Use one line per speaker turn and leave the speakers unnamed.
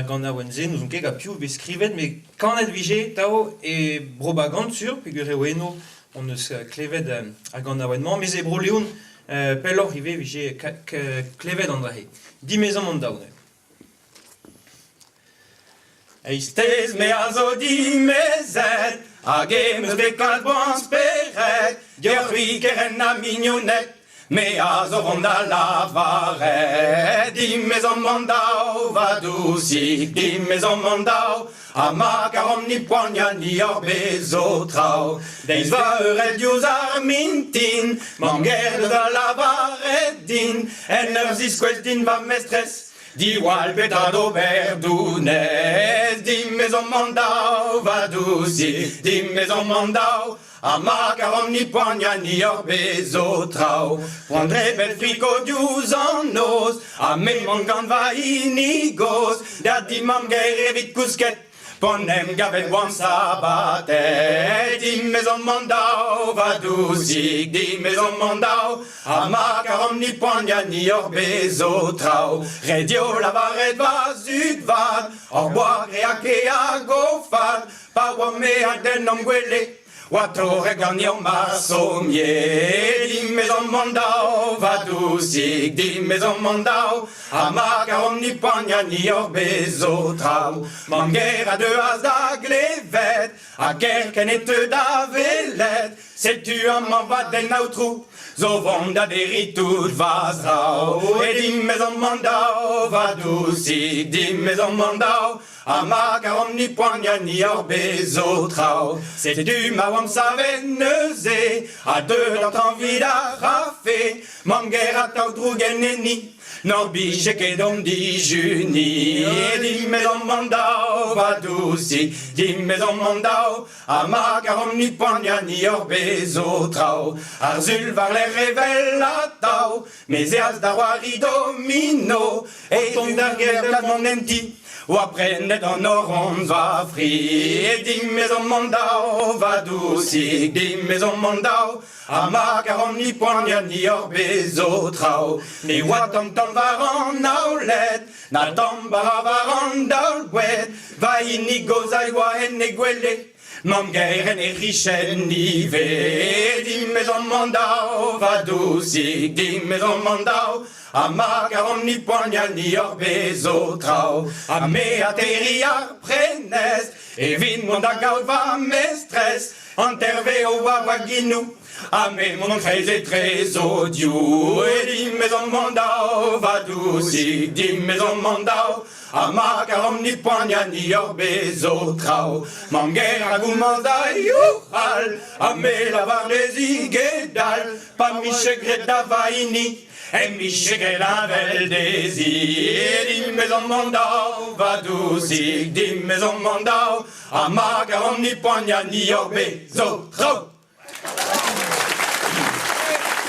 gant a oan zen, nous on ket a piv beskrivet, mais kanet vije, tao, e brobagant sur, pegur eo eno, on eus klevet a gant a oan man, mais e bro leon, pellor rive vije klevet an drahe. Dimezan an daoune.
Eistez me a zo dimezet, hag emeus bekal boans peret, diorc'hui keren a mignonnet, me a zo ronda lavaret. Dimezan mandao va doucik, dimezan mandao, a ma karom ni poigna ni ur bezo trao. Deiz va euret diouz ar mintin, manger da lavaret din, en ur ziskwez din va mestres, di wal betado berdunez. Dimezan mandao va doucik, dimezan mandao, a ma karom ni poigna ni ur bezo trao. Poandre bel friko diouz an oz, a me mangant va inigos, da dimam ger evit kousket, ponem gavet oan sabatet. Dimezan mandao va doucik, dimezan mandao, a ma karom ni poigna ni ur bezo trao. Redio lavaret va zut vad, ur boag reak e a gofad, pa oa me a den am gwele, oa torre garnier ma sommier. Dimezan mandao va doucik, dimezan mandao, a ma karom ni poigna ni ur bezo trao. Manger a deus da glevet, a kerkenet da velet, setu a man va den autrou, zo vont da deritout vaz rao. E dimezan mandao va doucik, dimezan mandao, a ma karom ni poigna ni ur bezo trao. Setu ma oam savet neuze, a deud an tanvid a rafe, manger a taoutrou geneni, nor bije ket om dijuni. E dimezan mandao va doucik, dimezan mandao, a ma karom ni poigna ni ur bezo trao. Ar zul var l'er revel a tao, mes eaz da roari domino, e ton d'ar ger gad mon enti, oa prenet an oron va fri. E dimezan mandao va doucik, dimezan mandao, a ma karom ni poigna ni ur bezo trao. Me oa tam var an aolet, na tambara var an daol gwed, va inigoz a oa en e gwele, manger en e richen nive. E dimezan mandao va doucik, dimezan mandao, a ma karom ni poigna ni ur bezo trao. A me atterri ar prenest, e vin mont da gaout va mestres, anterve o oa ginou, a me mon trez e trez odiou. E dimezan mandao va doucik, dimezan mandao, a ma karom ni poigna ni ur bezo trao. Manger a goumaz da youhal, a me lavar des igedal, pa michegret da vaini, e michegret la vel des i. E dimezan mandao va doucik, dimezan mandao, a ma karom ni poigna ni ur bezo trao.